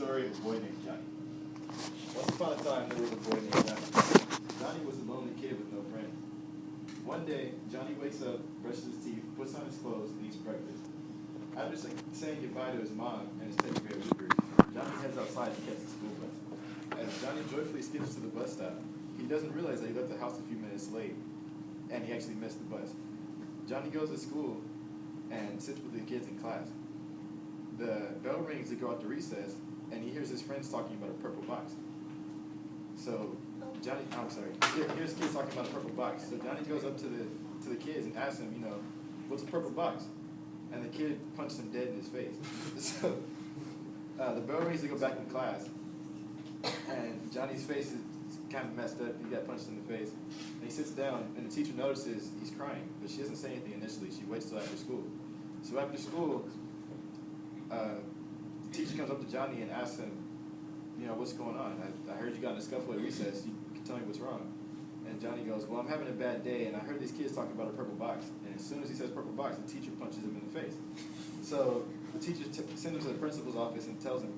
story of a boy named Johnny. Once upon a time, there was a boy named Johnny. Johnny was a lonely kid with no friends. One day, Johnny wakes up, brushes his teeth, puts on his clothes, and eats breakfast. After saying goodbye to his mom and his teddy bear Weaver, Johnny heads outside to catch the school bus. As Johnny joyfully skips to the bus stop, he doesn't realize that he left the house a few minutes late, and he actually missed the bus. Johnny goes to school and sits with the kids in class. The bell rings to go out to recess, and he hears his friends talking about a purple box. So here's kids talking about a purple box. So Johnny goes up to the kids and asks them, what's a purple box? And the kid punched him dead in his face. So the bell rings to go back in class, and Johnny's face is kind of messed up. He got punched in the face. And he sits down, and the teacher notices he's crying, but she doesn't say anything initially. She waits till after school. So after school, the teacher comes up to Johnny and asks him, what's going on? I heard you got in a scuffle at recess. You can tell me what's wrong. And Johnny goes, well, I'm having a bad day, and I heard these kids talking about a purple box. And as soon as he says purple box, the teacher punches him in the face. So the teacher sends him to the principal's office and tells him,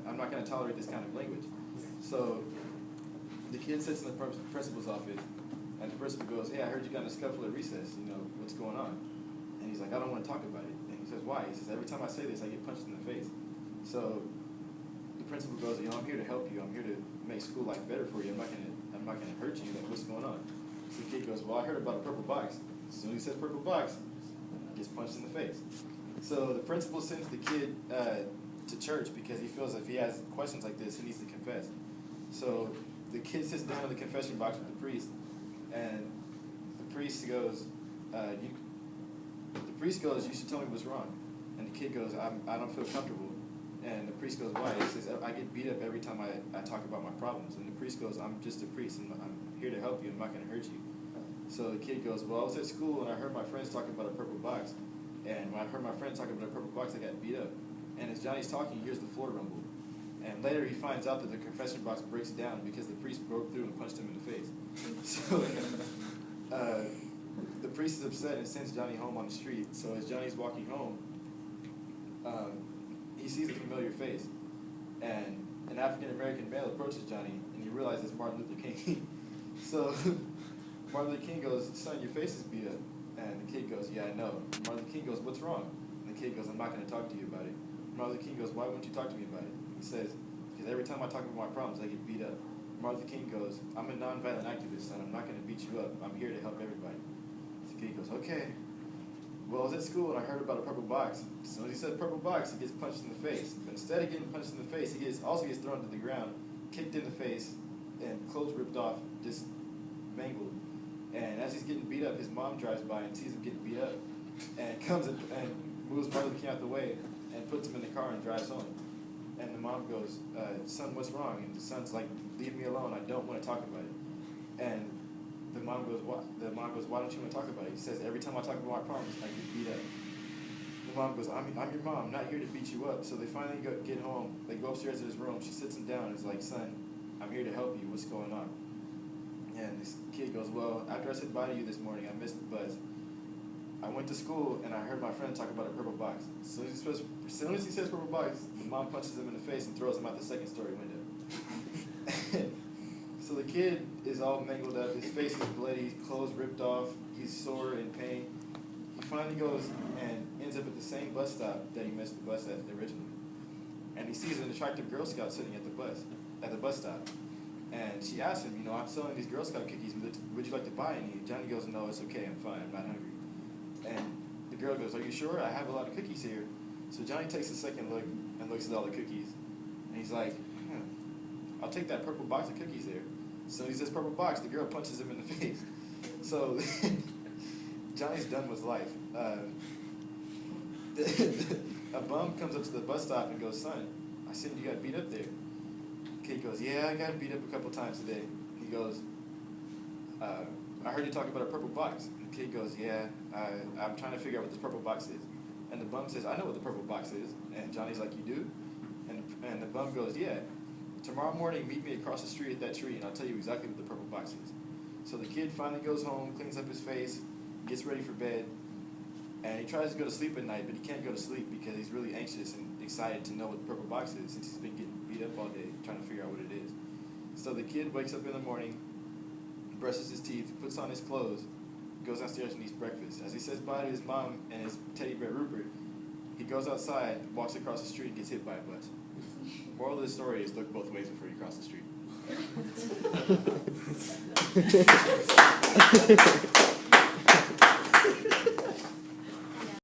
I'm not going to tolerate this kind of language. So the kid sits in the principal's office, and the principal goes, hey, I heard you got in a scuffle at recess. What's going on? And he's like, I don't want to talk about it. And he says, why? He says, every time I say this, I get punched in the face. So the principal goes, I'm here to help you. I'm here to make school life better for you. I'm not gonna hurt you. Like, what's going on? So the kid goes, well, I heard about a purple box. As soon as he says purple box, he gets punched in the face. So the principal sends the kid to church because he feels if he has questions like this, he needs to confess. So the kid sits down in the confession box with the priest, and the priest goes, you should tell me what's wrong. And the kid goes, I don't feel comfortable. And the priest goes, why? He says, I get beat up every time I talk about my problems. And the priest goes, I'm just a priest, and I'm here to help you. I'm not going to hurt you. So the kid goes, well, I was at school, and I heard my friends talking about a purple box. And when I heard my friends talking about a purple box, I got beat up. And as Johnny's talking, he hears the floor rumble. And later he finds out that the confession box breaks down because the priest broke through and punched him in the face. So the priest is upset and sends Johnny home on the street. So as Johnny's walking home, he sees a familiar face, and an African-American male approaches Johnny, and he realizes it's Martin Luther King. So Martin Luther King goes, son, your face is beat up. And the kid goes, yeah, I know. And Martin Luther King goes, what's wrong? And the kid goes, I'm not going to talk to you about it. Martin Luther King goes, why won't you talk to me about it? He says, because every time I talk about my problems, I get beat up. Martin Luther King goes, I'm a nonviolent activist, son. I'm not going to beat you up. I'm here to help everybody. So the kid goes, okay. Well, I was at school and I heard about a purple box. As soon as he said purple box, he gets punched in the face. But instead of getting punched in the face, he also gets thrown to the ground, kicked in the face, and clothes ripped off, just mangled. And as he's getting beat up, his mom drives by and sees him getting beat up, and comes and moves Martin Luther King out the way and puts him in the car and drives home. And the mom goes, son, what's wrong? And the son's like, leave me alone. I don't want to talk about it. And the mom goes, what? The mom goes, why don't you want to talk about it? He says, every time I talk about my problems, I get beat up. The mom goes, I'm your mom. I'm not here to beat you up. So they finally get home. They go upstairs to his room. She sits him down and is like, son, I'm here to help you. What's going on? And this kid goes, well, after I said bye to you this morning, I missed the bus. I went to school and I heard my friend talk about a purple box. As soon as he says purple box, the mom punches him in the face and throws him out the second-story window. So the kid is all mangled up. His face is bloody, clothes ripped off. He's sore in pain. He finally goes and ends up at the same bus stop that he missed the bus at originally. And he sees an attractive Girl Scout sitting at the bus stop. And she asks him, I'm selling these Girl Scout cookies. Would you like to buy any? Johnny goes, no, it's okay. I'm fine. I'm not hungry. And the girl goes, are you sure? I have a lot of cookies here. So Johnny takes a second look and looks at all the cookies. And he's like, I'll take that purple box of cookies there. So he says purple box. The girl punches him in the face. So Johnny's done with life. A bum comes up to the bus stop and goes, son, I said you got beat up there. The kid goes, yeah, I got beat up a couple times today. He goes, I heard you talk about a purple box. And the kid goes, yeah, I'm trying to figure out what this purple box is. And the bum says, I know what the purple box is. And Johnny's like, you do? And the bum goes, yeah. Tomorrow morning, meet me across the street at that tree, and I'll tell you exactly what the purple box is. So the kid finally goes home, cleans up his face, gets ready for bed, and he tries to go to sleep at night, but he can't go to sleep because he's really anxious, and excited to know what the purple box is since he's been getting beat up all day trying to figure out what it is. So the kid wakes up in the morning, brushes his teeth, puts on his clothes, goes downstairs and eats breakfast. As he says bye to his mom and his teddy bear Rupert, he goes outside, walks across the street, and gets hit by a bus. Moral of the story is look both ways before you cross the street.